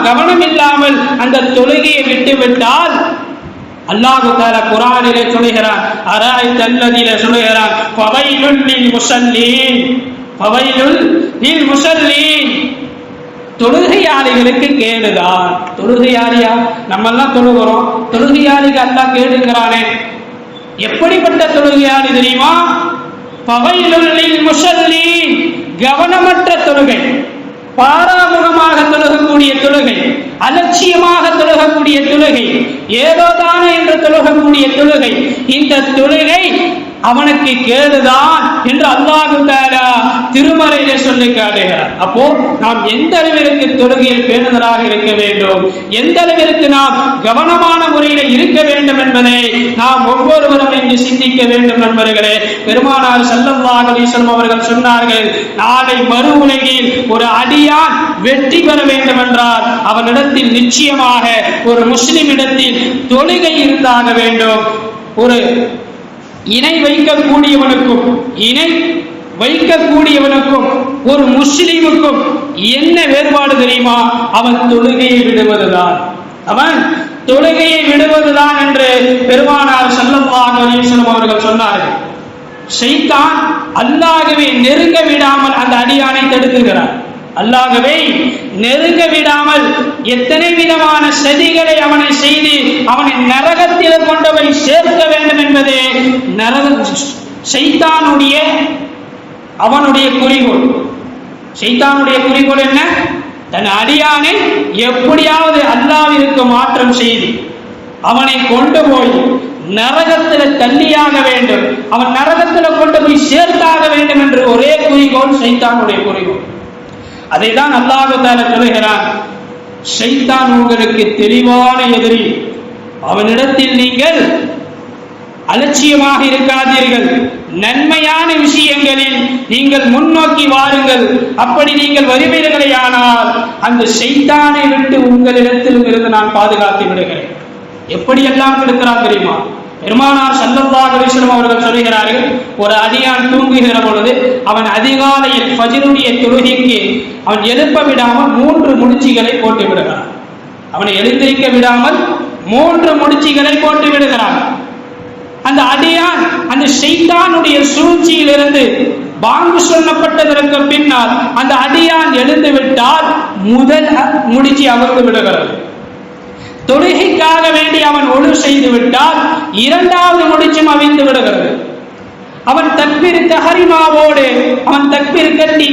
கவனமில்லாமல் அந்த தொழுகையை விட்டுவிட்டால் அல்லாஹ் தஆலா குர்ஆனிலே சொல்கிறான், அராய்தல்லதீன சொல்கிறான், ஃபவைலுல் லில் முஸல்லீன், ஃபவைலுல் லில் முஸல்லீன். தொழுகையாளிகளுக்கு கேடுதான். தொழுகையாளியா? நம்ம எல்லாம் தொழுகிறோம், தொழுகையாளிக்கு அல்லாஹ் கேடுங்கிறானே. எப்படிப்பட்ட தொழுகையாளி தெரியுமா? ஃபவைலுல் லில் முஸல்லீன், கவனமற்ற தொழுகை, பாராமுகமாக தொழுகக்கூடிய தொழுகை, அலட்சியமாக தொழுகக்கூடிய தொழுகை, ஏதோதானே என்று தொழுகக்கூடிய தொழுகை, இந்த தொழுகை அவனுக்கு கேடுதான் என்று அல்லாஹ் தஆலா திருமறையிலே சொல்லி காட்டுகிறார். அப்போ நாம் எந்த அளவிற்கு தொழுகையில் பேணுதலாக இருக்க வேண்டும், எந்த அளவிற்கு நாம் கவனமான முறையில் இருக்க வேண்டும் என்பதை நாம் ஒவ்வொருவரும் இங்கு சிந்திக்க வேண்டும் நண்பர்களே. பெருமானார் ஸல்லல்லாஹு அலைஹி வஸல்லம் அவர்கள் சொன்னார்கள், நாளை மறு உலகில் ஒரு அடியான் வெற்றி பெற வேண்டும் என்றால் அவனிடத்தில் நிச்சயமாக ஒரு முஸ்லிமிடத்தில் தொழுகை இருந்தாக வேண்டும். ஒரு இணை வைக்கக்கூடியவனுக்கும் ஒரு முஸ்லிமுக்கும் என்ன வேறுபாடு தெரியுமா? அவன் தொழுகையை விடுவதுதான் என்று பெருமானார் ஸல்லல்லாஹு அலைஹி வஸல்லம் அவர்கள் சொன்னார்கள். ஷைத்தான் அல்லாஹ்வை நெருங்க விடாமல் அந்த அடியானை தடுக்குகிறார். அல்லாஹ்வை நெருங்க விடாமல் எத்தனை விதமான சதிகளை அவனை செய்து அவனை நரகத்தில் கொண்டு போய் சேர்க்க வேண்டும் என்பதே அவனுடைய குறிக்கோள். ஷைத்தானுடைய குறிக்கோள் என்ன? தன் அடியானை எப்படியாவது அல்லாஹ்விற்கு மாற்றம் செய்து அவனை கொண்டு போய் நரகத்தில் தள்ளியாக வேண்டும், அவன் நரகத்தில் கொண்டு போய் சேர்த்தாக வேண்டும் என்று ஒரே குறிக்கோள் ஷைத்தானுடைய குறிக்கோள். அதை தான் அல்லாஹ் தஆலா சொல்கிறான், ஷைத்தான் உங்களுக்கு தெளிவான எதிரி, அவனிடத்தில் நீங்கள் அலட்சியமாக இருக்காதீர்கள், நன்மையான விஷயங்களில் நீங்கள் முன்னோக்கி வாருங்கள். அப்படி நீங்கள் வருவீர்களே ஆனால் அந்த ஷைத்தானை விட்டு உங்களிடத்தில் இருந்து நான் பாதுகாத்து விடுகிறேன். எப்படியெல்லாம் இருக்கிறார் தெரியுமா? பெருமானார் ஸல்லல்லாஹு அலைஹி வஸல்லம் அவர்கள் சொல்கிறார்கள், ஒரு அடியான் தூங்குகிற பொழுது அவன் அதிகாலையில் ஃபஜ்ருடைய தொழுகைக்கு அவன் எழுப்ப விடாமல் 3 முடிச்சுகளை போட்டு விடுகிறான். அவனை எழுந்திருக்க விடாமல் 3 முடிச்சுகளை போட்டு விடுகிறான். அந்த அடியான் அந்த ஷைத்தானுடைய சூழ்ச்சியிலிருந்து பாங்கு சொல்லப்பட்டதற்கு பின்னால் அந்த அடியான் எழுந்து விட்டால் முதல் முடிச்சு அவிழ்ந்து விடுகிறது. தொழுகைக்காக வேண்டி அவன் ஒழு செய்து விட்டால் 2வது முடிச்சும் அவிழ்ந்து விடுகிறது. அவன் தக்பீர் தஹரீமாவோடு அவன் தக்பீர் கட்டி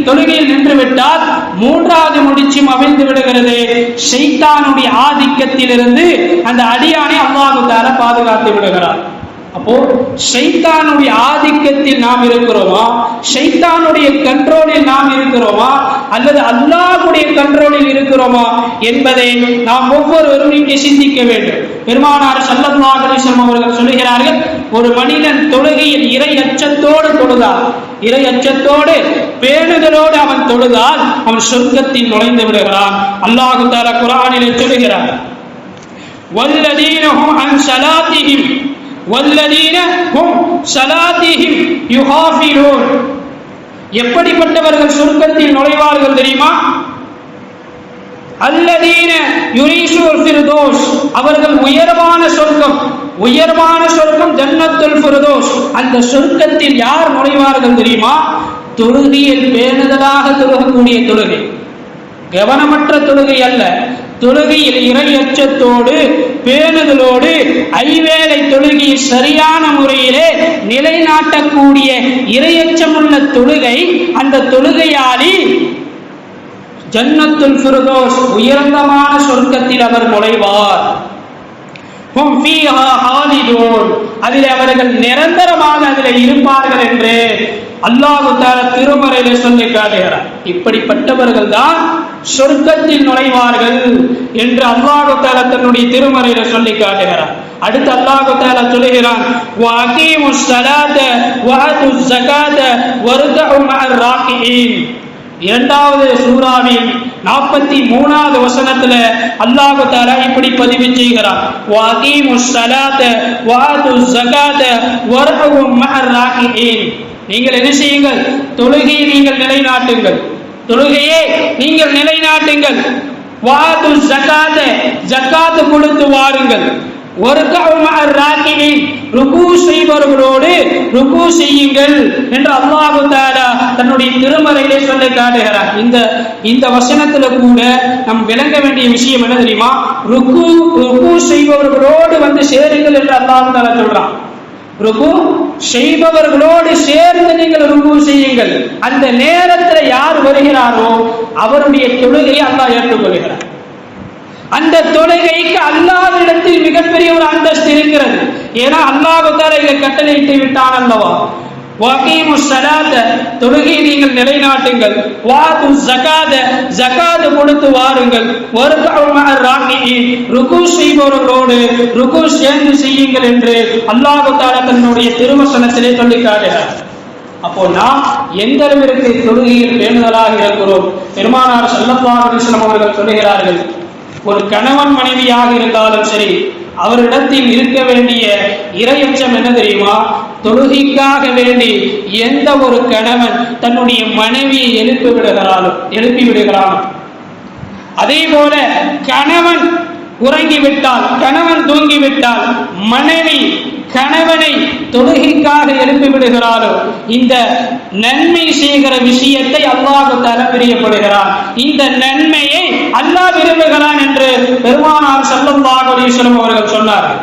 தொழுகையில் நின்று விட்டால் 3வது முடிச்சும் அவிழ்ந்து விடுகிறது. ஷைத்தானுடைய ஆதிக்கத்திலிருந்து அந்த அடியானை அல்லாஹ் தஆலா பாதுகாத்து விடுகிறார். அப்போ ஷைத்தானுடைய ஆதிக்கத்தில் நாம் இருக்கிறோமா, ஷைத்தானுடைய கண்ட்ரோலில் நாம் இருக்கிறோமா, அல்லது அல்லாஹ்வுடைய கண்ட்ரோலில் இருக்கிறோமா என்பதை நாம் ஒவ்வொருவரும் இங்கே சிந்திக்க வேண்டும். பெருமானார் ஸல்லல்லாஹு அலைஹி வஸல்லம் அவர்கள் சொல்கிறார்கள், ஒரு மனிதன் தொழுகையில் இறை அச்சத்தோடு தொழுதால், இறை அச்சத்தோடு பேணுதலோடு அவன் தொழுதால் அவன் சொர்க்கத்தில் நுழைந்து விடுகிறான். அல்லாஹ் தஆலா குர்ஆனிலே சொல்கிறார், வல்லதீன ஹும் அன் ஸலாத்திஹிம் யுஹாஃபிலூன். எப்படிப்பட்டவர்கள் சொர்க்கத்தில் நுழைவார்கள் தெரியுமா? அல்லதீன யுரீஷுல் ஃபிர்தௌஸ், அவர்கள் உயர்வான சொர்க்கம் ஜன்னத்துல் ஃபிர்தௌஸ். அந்த சொர்க்கத்தில் யார் நுழைவார்கள் தெரியுமா? தொழுகையில் பேணுதலாக தொழுகக்கூடிய தொழுகை, கவனமற்ற தொழுகை அல்ல, தொழுகையில் இறை அச்சத்தோடு பேணுதலோடு ஐவேளை தொழுகையை சரியான முறையிலே நிலைநாட்டக்கூடிய இறையச்சமுள்ள தொழுகை. அந்த தொழுகையாளி ஜன்னத்துல் ஃபிர்தௌஸ் உயர்ந்தமான சொர்க்கத்தில் அவர் நுழைவார். அதில் அவர்கள் நிரந்தரமாக அதில் இருப்பார்கள் என்று அல்லாஹ் தஆலா திருமறையிலே சொல்லி காட்டுகிறார். இப்படிப்பட்டவர்கள் தான் சொர்க்கத்தில் நுழைவார்கள் என்று அல்லாஹ் தஆலா தன்னுடைய திருமறையிலே சொல்லி காட்டுகிறார். அடுத்து அல்லாஹ் தஆலா சொல்கிறான், வஅகீமுஸ் ஸலாத வஅத்துஸ் ஸகாத வர்கஉ மஅர் ராகிஈன். 2வது சூராவின் 43வது வசனத்துல அல்லாஹ் தஆலா இப்படி பதிவு செய்கிறார், வஅகீமுஸ் ஸலாத வஅத்துஸ் ஸகாத வர்கஉ மஅர் ராகிஈன். நீங்கள் என்ன செய்யுங்கள்? தொழுகையை நீங்கள் நிலைநாட்டுங்கள், தொழுகையை நீங்கள் நிலைநாட்டுங்கள். வாது ஜகாத, ஜகாத் கொடுத்து வாருங்கள். வர்கஉ மஅர் ராகிஈன், ருக்கு செய்பவர்களோடு ருக்கு செய்யுங்கள் என்று அல்லாஹ் தஆலா தன்னுடைய திருமறையிலே சொல்லி காட்டுகிறார். இந்த வசனத்துல கூட நாம் விளங்க வேண்டிய விஷயம் என்ன தெரியுமா? ருக்கு செய்பவர்களோடு வந்து சேருங்கள் என்று அல்லாஹ் தஆலா சொல்றான். ருக்கு செய்பவர்களோடு சேர்ந்து நீங்கள் ருக்கு செய்யுங்கள். அந்த நேரத்தில் யார் வருகிறாரோ அவருடைய தொழுகையை அல்லாஹ் ஏற்றுக்கொள்கிறார். அந்த தொழுகைக்கு அல்லாஹ்விடத்தில் மிகப்பெரிய ஒரு அந்தஸ்து இருக்கிறது. ஏன்னா அல்லாஹ் தஆலா இதை கட்டளையிட்டு விட்டான் அல்லவா, வஅகீமுஸ் ஸலாத, தொழுகையை நீங்கள் நிலைநாட்டுங்கள். வஅது ஸகாத, ஸகாத் கொடுத்து வாருங்கள். வர்கஉ மஅர் ராகிஈன், ருக்கு செய்பவர்களோடு ருக்கு சேர்ந்து செய்யுங்கள் என்று அல்லாஹ் தஆலா தன்னுடைய திருவசனத்திலே சொல்லி காட்டுகிறார். அப்போ நாம் எந்த அளவிற்கு தொழுகையில் பேணுதலாக இருக்கிறோம்? பெருமானார் ஸல்லல்லாஹு அலைஹி வஸல்லம் அவர்கள் சொல்கிறார்கள், ஒரு கணவன் மனைவியாக இருந்தாலும் சரி, அவரிடத்தில் இருக்க வேண்டிய இரையச்சம் என்ன தெரியுமா? தொழுகைக்காக வேண்டி எந்த ஒரு கணவன் தன்னுடைய மனைவியை எழுப்பி விடுகிறானோ, அதே போல கணவன் உறங்கிவிட்டால், கணவன் தூங்கிவிட்டால் மனைவி கணவனை தொழுகைக்காக எழுப்பி விடுகிறாரோ, இந்த நன்மை செய்கிற விஷயத்தை அல்லாஹ் தஆலா பிரியப்படுகிறான். இந்த நன்மையை அல்லாஹ் விரும்புகிறான் என்று பெருமானார் ஸல்லல்லாஹு அலைஹி வஸல்லம் அவர்கள் சொன்னார்கள்.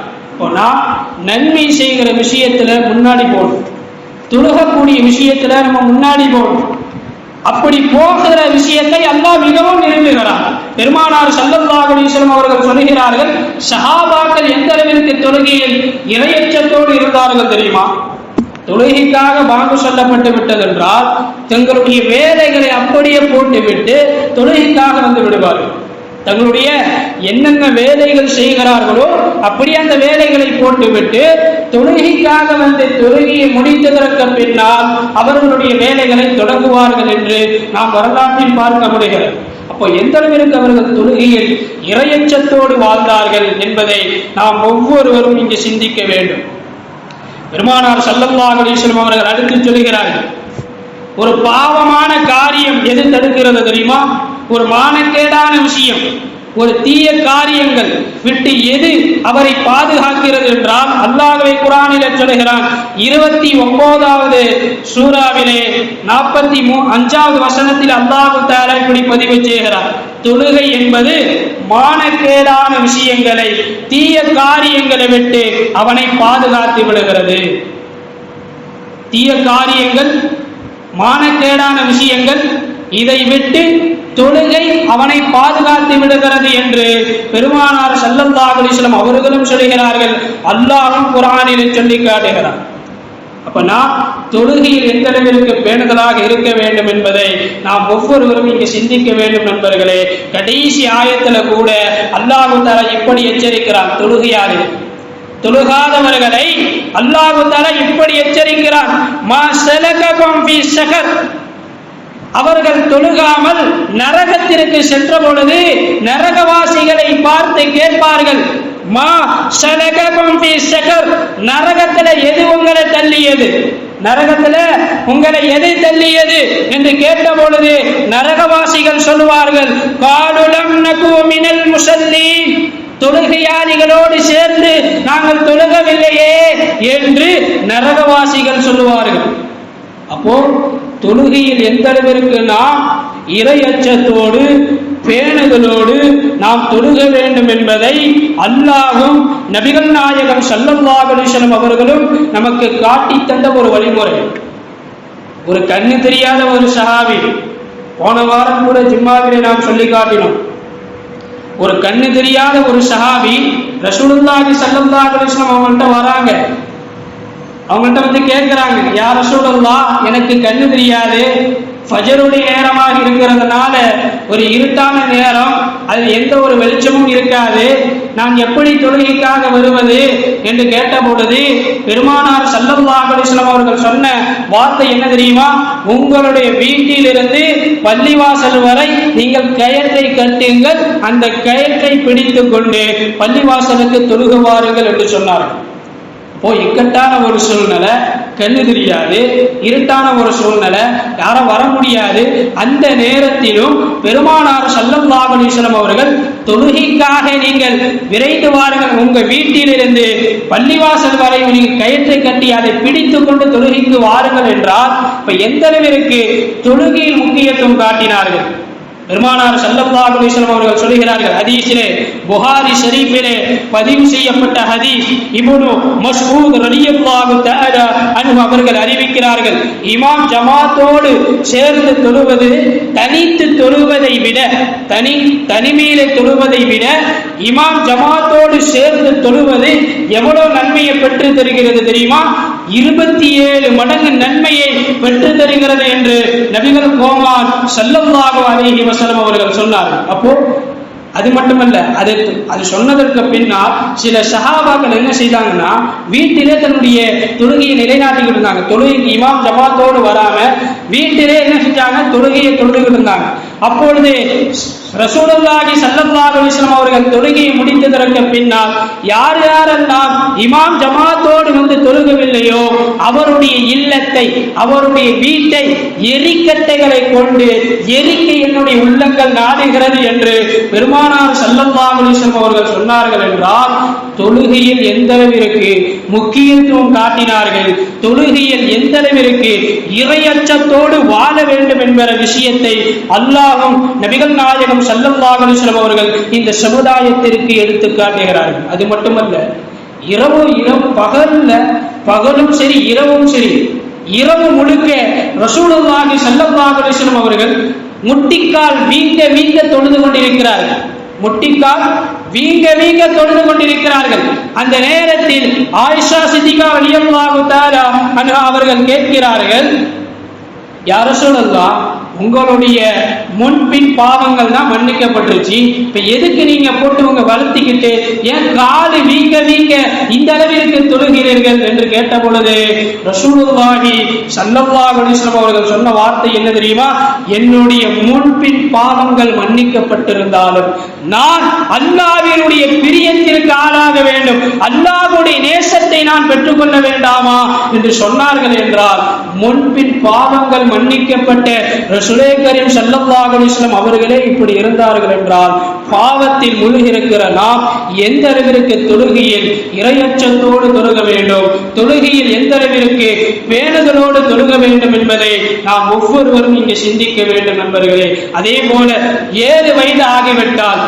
நாம் நன்மை செய்கிற விஷயத்துல முன்னாடி போகணும், தொழுகக்கூடிய விஷயத்துல நம்ம முன்னாடி போகணும். அப்படி போகிற விஷயத்தை அல்லாஹ் மிகவும் விரும்புகிறான். பெருமானார் ஸல்லல்லாஹு அலைஹி வஸல்லம் அவர்கள் சொல்கிறார்கள், சஹாபாக்கள் எந்த அளவிற்கு தொழுகையில் இரையச்சத்தோடு இருந்தார்கள் தெரியுமா? தொழுகைக்காக பாங்கு சொல்லப்பட்டு விட்டது என்றால் தங்களுடைய வேலைகளை அப்படியே போட்டுவிட்டு தொழுகைக்காக வந்து விடுவார்கள். தங்களுடைய என்னென்ன வேலைகள் செய்கிறார்களோ அப்படியே அந்த வேலைகளை போட்டுவிட்டு தொழுகைக்காக வந்து தொழுகையை முடித்ததற்கு பின்னால் அவர்களுடைய வேலைகளை தொடங்குவார்கள் என்று நாம் வரலாற்றில் பார்க்க முடிகிறது. அப்போ எந்த அளவிற்கு அவர்கள் தொழுகையில் இரையச்சத்தோடு வாழ்ந்தார்கள் என்பதை நாம் ஒவ்வொருவரும் இங்கு சிந்திக்க வேண்டும். பெருமானார் ஸல்லல்லாஹு அலைஹி வஸல்லம் அவர்கள் அடுத்து சொல்கிறார்கள், ஒரு பாவமான காரியம் எது தடுக்கிறது தெரியுமா? ஒரு மானக்கேடான விஷயம், ஒரு தீய காரியங்கள் விட்டு எது அவரை பாதுகாக்கிறது என்றால் அல்லாஹ்வே குர்ஆனிலே சொல்கிறான். 29வது சூராவிலே 45வது வசனத்தில் அல்லாஹ் தஆலா இப்படி பதிவு செய்கிறார், தொழுகை என்பது மானக்கேடான விஷயங்களை, தீய காரியங்களை விட்டு அவனை பாதுகாத்து விடுகிறது. தீய காரியங்கள், மானக்கேடான விஷயங்கள், இதை விட்டு தொழுகை அவனை பாதுகாத்து விடுகிறது என்று பெருமானார் ஸல்லல்லாஹு அலைஹி வஸல்லம் அவர்களும் சொல்கிறார்கள், அல்லாஹ்வும் குர்ஆனிலே சொல்லி காட்டுகிறார். அப்ப நாம் தொழுகையில் எந்த அளவிற்கு பேணுதலாக இருக்க வேண்டும் என்பதை நாம் ஒவ்வொருவரும் இங்கு சிந்திக்க வேண்டும் நண்பர்களே. கடைசி ஆயத்துல கூட அல்லாஹ் தஆலா இப்படி எச்சரிக்கிறார், தொழுகாதவர்களை அல்லாஹ் தஆலா இப்படி எச்சரிக்கிறார், மா ஸலககும் ஃபீ ஸகர், அவர்கள் தொழுகாமல் நரகத்திற்கு சென்ற பொழுது நரகவாசிகளை பார்த்து கேட்பார்கள், மா ஸலககும் ஃபீ ஸகர், நரகத்துல எது உங்களை தள்ளியது, நரகத்துல உங்களை எது தள்ளியது என்று கேட்ட பொழுது நரகவாசிகள் சொல்லுவார்கள், காலு லம் நகு மினல் முஸல்லீன், தொழுகையாளிகளோடு சேர்ந்து நாங்கள் தொழுகவில்லையே என்று நரகவாசிகள் சொல்லுவார்கள். அப்போ தொழுகையில் எந்த அளவிற்கு நாம் இரையச்சத்தோடு பேணுதலோடு நாம் தொழுக வேண்டும் என்பதை அல்லாஹ்வும் நபிகள் நாயகம் ஸல்லல்லாஹு அலைஹி வஸல்லம் அவர்களும் நமக்கு காட்டி தந்த ஒரு வழிமுறை. ஒரு கண்ணு தெரியாத ஒரு சஹாபி, போன வாரம் கூட ஜும்மாவிலே நாம் சொல்லி காட்டினோம், ஒரு கண்ணு தெரியாத ஒரு சஹாபி ரசூலுல்லாஹி ஸல்லல்லாஹு அலைஹி வஸல்லம் அவங்கள்ட்ட வராங்க. அவங்கள்ட்ட வந்து கேட்கிறாங்க, யா ரசூலல்லாஹ், எனக்கு கண்ணு தெரியாது, ஃபஜருடைய நேரமாக இருக்கிறதுனால ஒரு இருட்டான நேரம், அதில் எந்த ஒரு வெளிச்சமும் இருக்காது, நான் எப்படி தொழுகைக்காக வருவது என்று கேட்ட பொழுது பெருமானார் ஸல்லல்லாஹு அலைஹி வஸல்லம் அவர்கள் சொன்ன வார்த்தை என்ன தெரியுமா? உங்களுடைய வீட்டிலிருந்து பள்ளிவாசல் வரை நீங்கள் கயிற்றை கட்டுங்கள், அந்த கயிற்றை பிடித்துக் கொண்டு பள்ளிவாசலுக்கு தொழுகுவார்கள் என்று சொன்னார்கள். இக்கட்டான ஒரு சூழ்நிலை, கண்ணு தெரியாது, இருட்டான ஒரு சூழ்நிலை, யாரும் வர முடியாது. அந்த நேரத்திலும் பெருமானார் ஸல்லல்லாஹு அலைஹி வஸல்லம் அவர்கள் தொழுகைக்காக நீங்கள் விரைந்து வாருங்கள், உங்க வீட்டிலிருந்து பள்ளிவாசல் வரை நீங்கள் கயிற்றை கட்டி அதை பிடித்துக் கொண்டு தொழுகைக்கு வாருங்கள் என்றால் இப்ப எந்த அளவிற்கு தொழுகையில் முக்கியத்துவம் காட்டினார்கள். பெருமானார் ஸல்லல்லாஹு அலைஹி வஸல்லம் அவர்கள் சொல்கிறார்கள், ஹதீஸிலே புகாரி ஷரீஃபிலே பதிவு செய்யப்பட்ட ஹதீஸ், இப்னு மஸ்ஊத் ரலியல்லாஹு தஆலா அன்ஹு அவர்கள் அறிவிக்கிறார்கள், இமாம் ஜமாத்தோடு சேர்ந்து தொழுவது, தனித்து தொழுவதை விட, தனிமையிலே தொழுவதை விட இமாம் ஜமாத்தோடு சேர்ந்து தொழுவது எவ்வளவு நன்மையை பெற்று தருகிறது தெரியுமா? 27 மடங்கு நன்மையை பெற்று தருகிறது என்று நபிகள் கோமான் ஸல்லல்லாஹு அலைஹி வஸல்லம் அவர்கள் சொன்னார்கள். அப்போ அது மட்டுமல்ல, அது சொன்னதற்கு பின்னால் சில சஹாபாக்கள் என்ன செய்தாங்கன்னா, வீட்டிலே தன்னுடைய தொழுகையை நிலைநாட்டிக்கிட்டு இருந்தாங்க. தொழுகைக்கு இமாம் ஜமாத்தோடு வராம வீட்டிலே என்ன செஞ்சாங்க, தொழுகையை தொழுதுகிட்டு இருந்தாங்க. அப்பொழுது ரசூலுல்லாஹி ஸல்லல்லாஹு அலைஹி வஸல்லம் அவர்கள் தொழுகையை முடித்ததற்கு பின்னால் யார் யாரெல்லாம் இமாம் ஜமாத்தோடு வந்து தொழுகவில்லையோ அவருடைய இல்லத்தை, அவருடைய வீட்டை எரிக்கட்டைகளை கொண்டு எரிக்க என்னுடைய உள்ளங்கள் நாடுகிறது என்று பெருமானார் ஸல்லல்லாஹு அலைஹி வஸல்லம் அவர்கள் சொன்னார்கள் என்றால், தொழுகையில் எந்த அளவிற்கு முக்கியத்துவம் காட்டினார்கள், தொழுகையில் எந்த அளவிற்கு இறையச்சத்தோடு வாழ வேண்டும் என்கிற விஷயத்தை அல்லாஹ்வும் நபிகள் நாயகம் ஸல்லல்லாஹு அலைஹி வஸல்லம் அவர்கள் இந்த சமுதாயத்திற்கு எடுத்து காட்டுகிறார்கள். அது மட்டுமல்ல, பகலும் சரி இரவும் சரி, இரவு முழுக்க ரசூலுல்லாஹி ஸல்லல்லாஹு அலைஹி வஸல்லம் அவர்கள் முட்டிக்கால் வீங்க வீங்க தொழுது கொண்டிருக்கிறார்கள். முட்டிக்கால் வீங்க வீங்க தொழுது கொண்டிருக்கிறார்கள். அந்த நேரத்தில் ஆயிஷா சித்திகா ரலியல்லாஹு தஆலா அன்ஹா அவர்கள் கேட்கிறார்கள், யா ரசூலல்லாஹ், உங்களுடைய முன்பின் பாவங்கள் தான் மன்னிக்கப்பட்டுருச்சு, இப்ப எதுக்கு நீங்க போட்டு உங்க வளர்த்திக்கிட்டு ஏன் காலு வீங்க வீங்க இந்த அளவிற்கு தொழுகிறீர்கள் என்று கேட்ட பொழுது ரசூலுல்லாஹி ஸல்லல்லாஹு அலைஹி வஸல்லம் அவர்கள் சொன்ன வார்த்தை என்ன தெரியுமா? என்னுடைய முன்பின் பாவங்கள் மன்னிக்கப்பட்டிருந்தாலும் நான் அல்லாஹ்வினுடைய பிரியத்திற்கு ஆளாக வேண்டும், அல்லாஹ்வுடைய நேசத்தை நான் பெற்றுக்கொள்ள வேண்டாமா என்று சொன்னார்கள். என்றால் முன்பின் பாவங்கள் மன்னிக்கப்பட்ட ரசூலே கரீம் ஸல்லல்லாஹு அலைஹி வஸல்லம் அவர்களே இப்படி இருந்தார்கள் என்றால், பாவத்தில் முழுகியிருக்கிற நாம் எந்த அளவிற்கு தொழுகையில் இறையச்சத்தோடு தொழுக வேண்டும், தொழுகையில் எந்த அளவிற்கு பேணுதலோடு தொழுக வேண்டும் என்பதை நாம் ஒவ்வொருவரும் இங்கே சிந்திக்க வேண்டும் நண்பர்களே. அதே போல 7 வயது ஆகிவிட்டால்,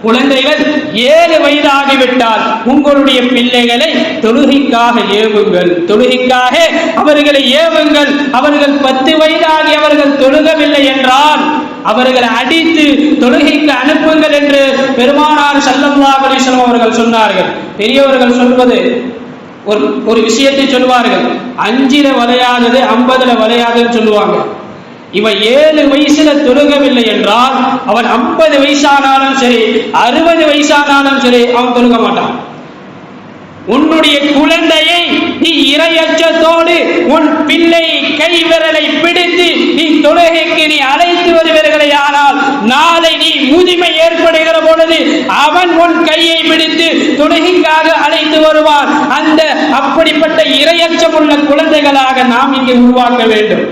குழந்தைகள் 7 வயது ஆகிவிட்டால் உங்களுடைய பிள்ளைகளை தொழுகைக்காக ஏவுங்கள், தொழுகைக்காக அவர்களை ஏவுங்கள். அவர்கள் 10 வயதாகி அவர்கள் தொழுகவில்லை என்றால் அவர்களை அடித்து தொழுகைக்கு அனுப்புங்கள் என்று பெருமானார் ஸல்லல்லாஹு அலைஹி வஸல்லம் அவர்கள் சொன்னார்கள். பெரியவர்கள் சொல்வது ஒரு விஷயத்தை சொல்வார்கள், 5ல வளையாதது 50ல வளையாதுன்னு சொல்லுவாங்க. இவன் 7 வயசுல தொழுகவில்லை என்றால் அவன் 50 வயசானாலும் சரி 60 வயசானாலும் சரி அவன் தொழுக மாட்டான். உன்னுடைய குழந்தையை நீ இறையச்சத்தோடு உன் பிள்ளை கை விரலை பிடித்து நீ தொழுகைக்கு நீ அழைத்து வருவீர்களே, ஆனால் நாளை நீ முதுமை ஏற்படுகிற பொழுது அவன் உன் கையை பிடித்து தொழுகைக்காக அழைத்து வருவான். அந்த அப்படிப்பட்ட இறையச்சம் உள்ள குழந்தைகளாக நாம் இங்கே உருவாக்க வேண்டும்.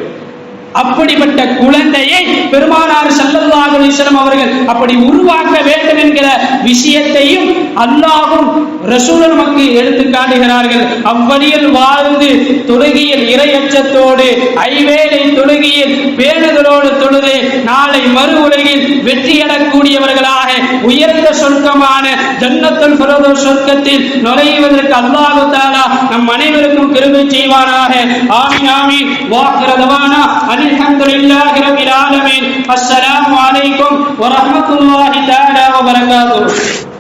அப்படிப்பட்ட குழந்தையை பெருமானார் ஸல்லல்லாஹு அலைஹி வஸல்லம் அவர்கள் அப்படி உருவாக்க வேண்டும் என்கிற விஷயத்தையும் அல்லாஹ்வும் ரசூலும் நமக்கு எடுத்து காட்டுகிறார்கள். அவ்வழியில் வாழ்ந்து தொழுகையில் இறையச்சத்தோடு ஐவேளை தொழுகையில் பேணுதலோடு தொழுது நாளை மறு உலகில் வெற்றியடக்கூடியவர்களாக உயர்ந்த சொர்க்கமான ஜன்னத்துல் ஃபிர்தௌஸ் சொர்க்கத்தில் நுழைவதற்கு அல்லாஹ் தஆலா நம் அனைவருக்கும் கிருபை செய்வானாக. ஆமீன் ஆமீன். வாஹிர தவானா அல்ஹம்துலில்லாஹி ரப்பில் ஆலமீன். அஸ்ஸலாமு அலைக்கும் வரஹ்மத்துல்லாஹி தஆலா வபரகாத்துஹு.